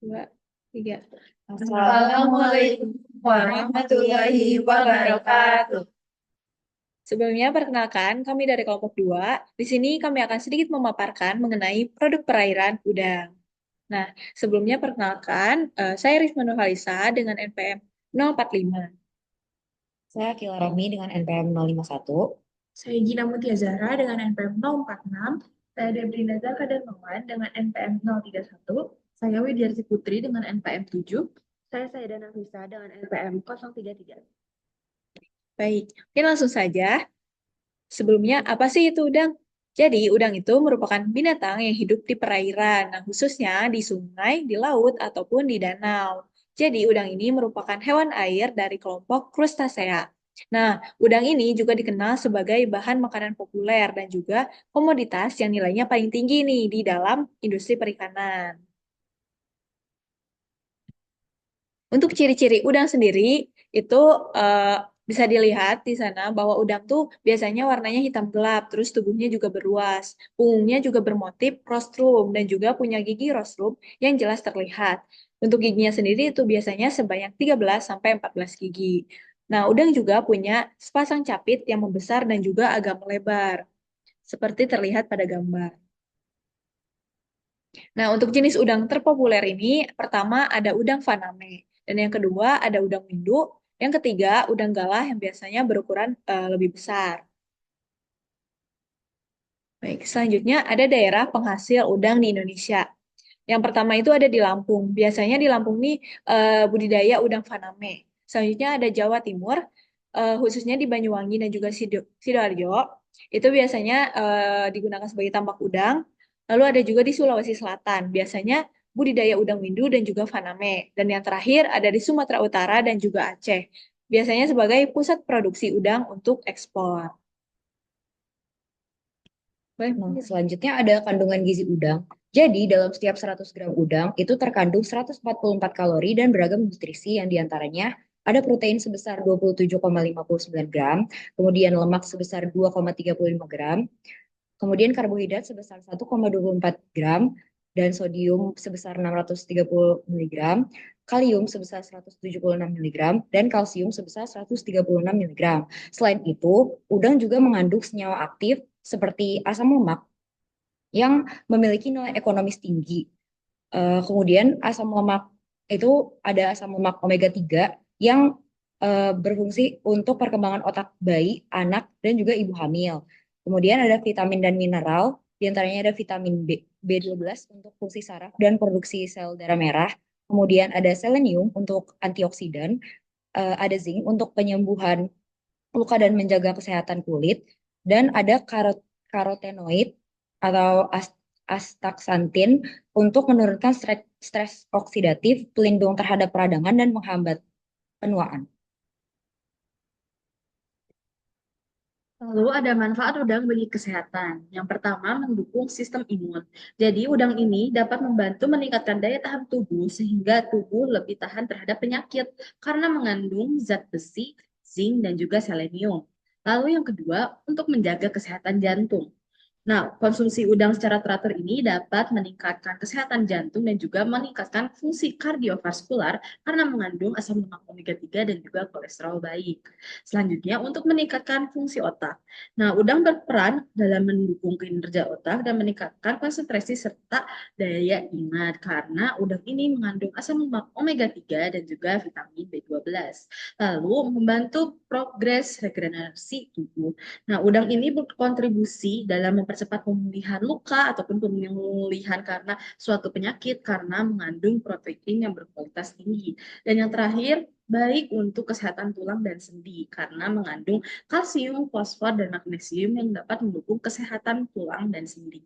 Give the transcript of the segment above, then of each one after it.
Dua, tiga. Assalamualaikum warahmatullahi wabarakatuh. Sebelumnya, perkenalkan, kami dari kelompok 2. Di sini kami akan sedikit memaparkan mengenai produk perairan udang. Nah, sebelumnya perkenalkan, saya Rizma Nurhalisa dengan NPM 045. Saya Akila Rami dengan NPM 051. Saya Gina Mutia Zahra dengan NPM 046. Saya Debrina Zaka Darmawan dengan NPM 031. Saya Widyarti Putri dengan NPM 7. Saya Saida Nafisa dengan NPM 033. Baik, mungkin langsung saja. Sebelumnya, apa sih itu udang? Jadi, udang itu merupakan binatang yang hidup di perairan, nah, khususnya di sungai, di laut, ataupun di danau. Jadi, udang ini merupakan hewan air dari kelompok Crustacea. Nah, udang ini juga dikenal sebagai bahan makanan populer dan juga komoditas yang nilainya paling tinggi nih di dalam industri perikanan. Untuk ciri-ciri udang sendiri itu eh, bisa dilihat di sana bahwa udang tuh biasanya warnanya hitam gelap, terus tubuhnya juga beruas, punggungnya juga bermotif rostrum dan juga punya gigi rostrum yang jelas terlihat. Untuk giginya sendiri itu biasanya sebanyak 13 sampai 14 gigi. Nah, udang juga punya sepasang capit yang membesar dan juga agak melebar, seperti terlihat pada gambar. Nah, untuk jenis udang terpopuler ini, pertama ada udang faname, dan yang kedua ada udang windu, yang ketiga udang galah yang biasanya berukuran lebih besar. Baik, selanjutnya ada daerah penghasil udang di Indonesia. Yang pertama itu ada di Lampung. Biasanya di Lampung nih budidaya udang faname. Selanjutnya ada Jawa Timur, khususnya di Banyuwangi dan juga Sidoarjo. Itu biasanya digunakan sebagai tambak udang. Lalu ada juga di Sulawesi Selatan. Biasanya budidaya udang windu dan juga faname. Dan yang terakhir ada di Sumatera Utara dan juga Aceh. Biasanya sebagai pusat produksi udang untuk ekspor. Baik, Nah, selanjutnya ada kandungan gizi udang. Jadi, dalam setiap 100 gram udang itu terkandung 144 kalori dan beragam nutrisi yang diantaranya ada protein sebesar 27,59 gram, kemudian lemak sebesar 2,35 gram, kemudian karbohidrat sebesar 1,24 gram, dan sodium sebesar 630 miligram, kalium sebesar 176 miligram, dan kalsium sebesar 136 miligram. Selain itu, udang juga mengandung senyawa aktif seperti asam lemak yang memiliki nilai ekonomis tinggi. Kemudian asam lemak itu ada asam lemak omega 3 yang berfungsi untuk perkembangan otak bayi, anak, dan juga ibu hamil. Kemudian ada vitamin dan mineral, diantaranya ada vitamin B12 untuk fungsi saraf dan produksi sel darah merah. Kemudian ada selenium untuk antioksidan, ada zinc untuk penyembuhan luka dan menjaga kesehatan kulit, dan ada karotenoid atau astaxanthin untuk menurunkan stres oksidatif, pelindung terhadap peradangan, dan menghambat penuaan. Lalu ada manfaat udang bagi kesehatan. Yang pertama, mendukung sistem imun. Jadi, udang ini dapat membantu meningkatkan daya tahan tubuh sehingga tubuh lebih tahan terhadap penyakit karena mengandung zat besi, zinc, dan juga selenium. Lalu yang kedua, untuk menjaga kesehatan jantung. Nah, konsumsi udang secara teratur ini dapat meningkatkan kesehatan jantung dan juga meningkatkan fungsi kardiovaskular karena mengandung asam lemak omega 3 dan juga kolesterol baik. Selanjutnya, untuk meningkatkan fungsi otak. Nah, udang berperan dalam mendukung kinerja otak dan meningkatkan konsentrasi serta daya ingat karena udang ini mengandung asam lemak omega 3 dan juga vitamin B12. Lalu, membantu progres regenerasi tubuh. Nah, udang ini berkontribusi dalam mempercepat pemulihan luka ataupun pemulihan karena suatu penyakit karena mengandung protein yang berkualitas tinggi. Dan yang terakhir, baik untuk kesehatan tulang dan sendi karena mengandung kalsium, fosfor, dan magnesium yang dapat mendukung kesehatan tulang dan sendi.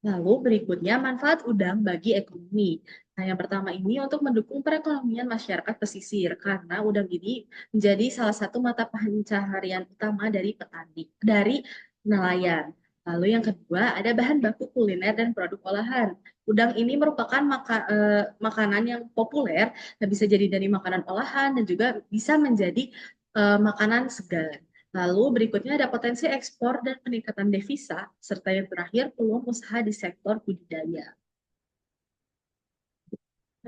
Lalu berikutnya manfaat udang bagi ekonomi. Nah, yang pertama ini untuk mendukung perekonomian masyarakat pesisir karena udang ini menjadi salah satu mata pencaharian utama dari petani, dari nelayan. Lalu yang kedua ada bahan baku kuliner dan produk olahan. Udang ini merupakan makanan yang populer, bisa jadi dari makanan olahan dan juga bisa menjadi makanan segar. Lalu berikutnya ada potensi ekspor dan peningkatan devisa, serta yang terakhir peluang usaha di sektor budidaya.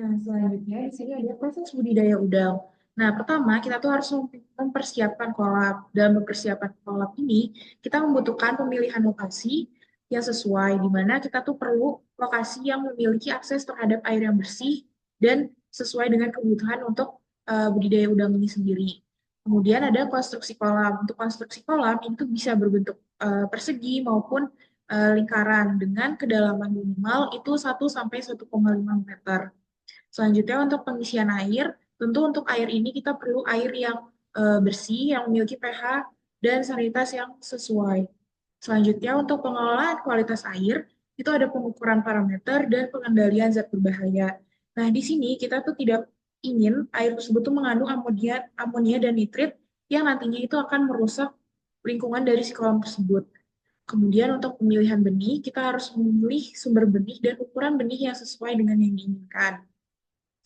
Nah, selanjutnya di sini ada proses budidaya udang. Nah, pertama kita tuh harus mempersiapkan kolam. Dalam mempersiapkan kolam ini, kita membutuhkan pemilihan lokasi yang sesuai, di mana kita tuh perlu lokasi yang memiliki akses terhadap air yang bersih dan sesuai dengan kebutuhan untuk budidaya udang ini sendiri. Kemudian ada konstruksi kolam. Untuk konstruksi kolam itu bisa berbentuk persegi maupun lingkaran dengan kedalaman minimal itu 1 sampai 1,5 meter. Selanjutnya untuk pengisian air, tentu untuk air ini kita perlu air yang bersih, yang memiliki pH dan sanititas yang sesuai. Selanjutnya untuk pengelolaan kualitas air, itu ada pengukuran parameter dan pengendalian zat berbahaya. Nah, di sini kita tuh tidak ingin air tersebut tuh mengandung amonia dan nitrit yang nantinya itu akan merusak lingkungan dari si kolam tersebut. Kemudian untuk pemilihan benih, kita harus memilih sumber benih dan ukuran benih yang sesuai dengan yang diinginkan.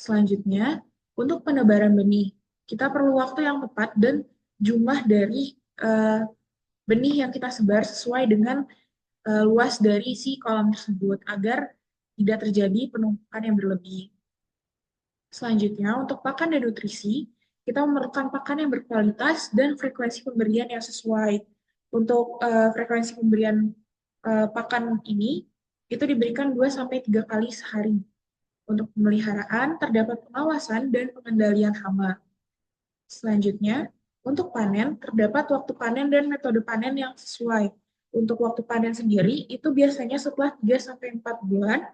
Selanjutnya, untuk penebaran benih, kita perlu waktu yang tepat dan jumlah dari benih yang kita sebar sesuai dengan luas dari si kolam tersebut agar tidak terjadi penumpukan yang berlebih. Selanjutnya, untuk pakan dan nutrisi, kita memerlukan pakan yang berkualitas dan frekuensi pemberian yang sesuai. Untuk frekuensi pemberian pakan ini, itu diberikan 2 sampai 3 kali sehari. Untuk pemeliharaan, terdapat pengawasan dan pengendalian hama. Selanjutnya, untuk panen, terdapat waktu panen dan metode panen yang sesuai. Untuk waktu panen sendiri, itu biasanya setelah 3 sampai 4 bulan.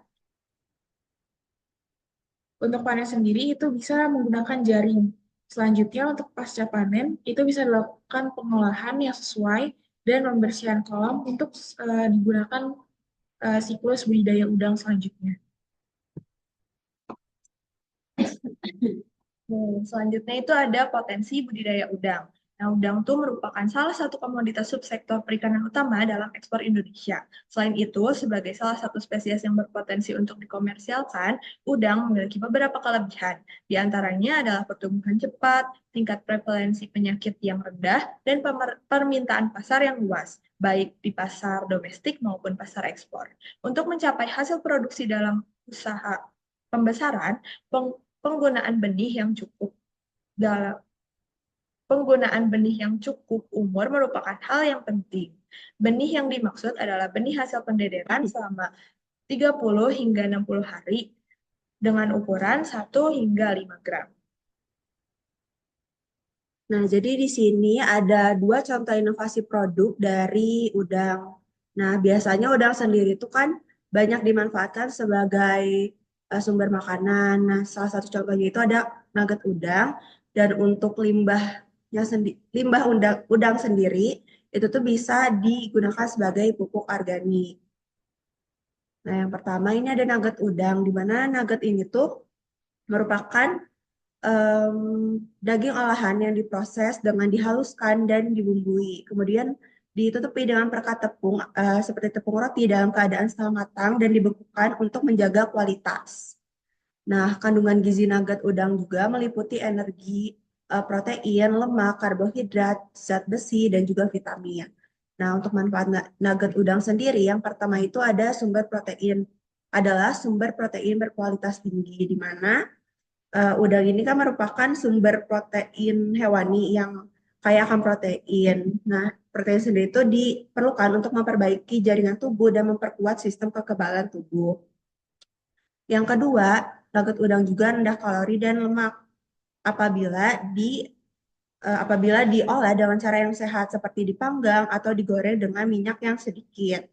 Untuk panen sendiri, itu bisa menggunakan jaring. Selanjutnya, untuk pasca panen, itu bisa dilakukan pengolahan yang sesuai dan pembersihan kolam untuk digunakan siklus budidaya udang selanjutnya. Selanjutnya itu ada potensi budidaya udang. Nah, udang itu merupakan salah satu komoditas subsektor perikanan utama dalam ekspor Indonesia. Selain itu, sebagai salah satu spesies yang berpotensi untuk dikomersialkan, udang memiliki beberapa kelebihan. Di antaranya adalah pertumbuhan cepat, tingkat prevalensi penyakit yang rendah, dan permintaan pasar yang luas, baik di pasar domestik maupun pasar ekspor. Untuk mencapai hasil produksi dalam usaha pembesaran, penggunaan benih yang cukup dalam penggunaan benih yang cukup umur merupakan hal yang penting. Benih yang dimaksud adalah benih hasil pendederan selama 30 hingga 60 hari dengan ukuran 1 hingga 5 gram. Nah, jadi di sini ada 2 contoh inovasi produk dari udang. Nah, biasanya udang sendiri itu kan banyak dimanfaatkan sebagai sumber makanan. Nah, salah satu contohnya itu ada nugget udang. Dan untuk limbah udang sendiri, itu tuh bisa digunakan sebagai pupuk organik. Nah, yang pertama ini ada nugget udang, di mana nugget ini tuh merupakan daging olahan yang diproses dengan dihaluskan dan dibumbui. Kemudian ditutupi dengan perekat tepung seperti tepung roti dalam keadaan setengah matang dan dibekukan untuk menjaga kualitas. Nah, kandungan gizi nugget udang juga meliputi energi, protein, lemak, karbohidrat, zat besi, dan juga vitamin. Nah, untuk manfaat nugget udang sendiri, yang pertama itu adalah sumber protein berkualitas tinggi, di mana udang ini kan merupakan sumber protein hewani yang kaya akan protein. Nah, protein sendiri itu diperlukan untuk memperbaiki jaringan tubuh dan memperkuat sistem kekebalan tubuh. Yang kedua, nugget udang juga rendah kalori dan lemak apabila diolah dengan cara yang sehat seperti dipanggang atau digoreng dengan minyak yang sedikit.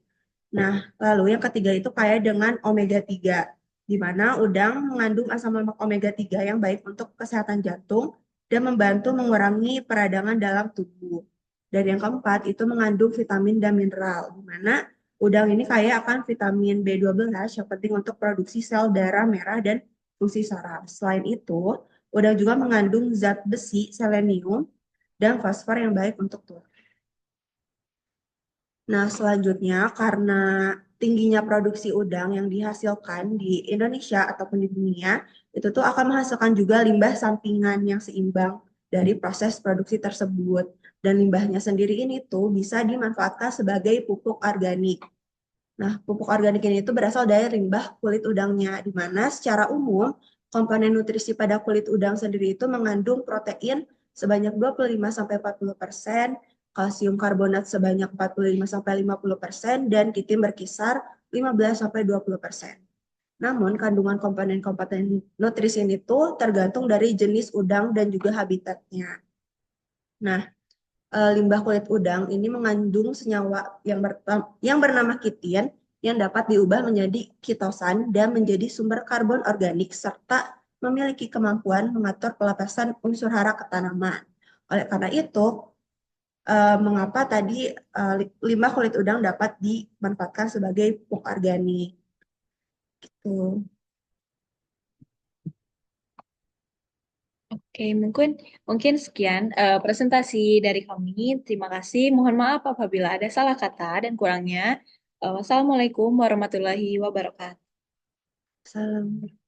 Nah, lalu yang ketiga itu kaya dengan omega 3, di mana udang mengandung asam lemak omega 3 yang baik untuk kesehatan jantung dan membantu mengurangi peradangan dalam tubuh. Dan yang keempat itu mengandung vitamin dan mineral, di mana udang ini kaya akan vitamin B12 yang penting untuk produksi sel darah merah dan fungsi saraf. Selain itu, udang juga mengandung zat besi, selenium, dan fosfor yang baik untuk tubuh. Nah, selanjutnya karena tingginya produksi udang yang dihasilkan di Indonesia ataupun di dunia, itu tuh akan menghasilkan juga limbah sampingan yang seimbang dari proses produksi tersebut. Dan limbahnya sendiri ini tuh bisa dimanfaatkan sebagai pupuk organik. Nah, pupuk organik ini itu berasal dari limbah kulit udangnya, di mana secara umum komponen nutrisi pada kulit udang sendiri itu mengandung protein sebanyak 25-40%, kalsium karbonat sebanyak 45-50%, dan kitin berkisar 15-20%. Namun, kandungan komponen-komponen nutrisi ini tuh tergantung dari jenis udang dan juga habitatnya. Nah, limbah kulit udang ini mengandung senyawa yang bernama kitin yang dapat diubah menjadi kitosan dan menjadi sumber karbon organik serta memiliki kemampuan mengatur pelepasan unsur hara ke tanaman. Oleh karena itu, mengapa tadi limbah kulit udang dapat dimanfaatkan sebagai pupuk organik. Gitu. Oke, mungkin sekian presentasi dari kami. Terima kasih. Mohon maaf apabila ada salah kata dan kurangnya. Wassalamualaikum warahmatullahi wabarakatuh. Salam.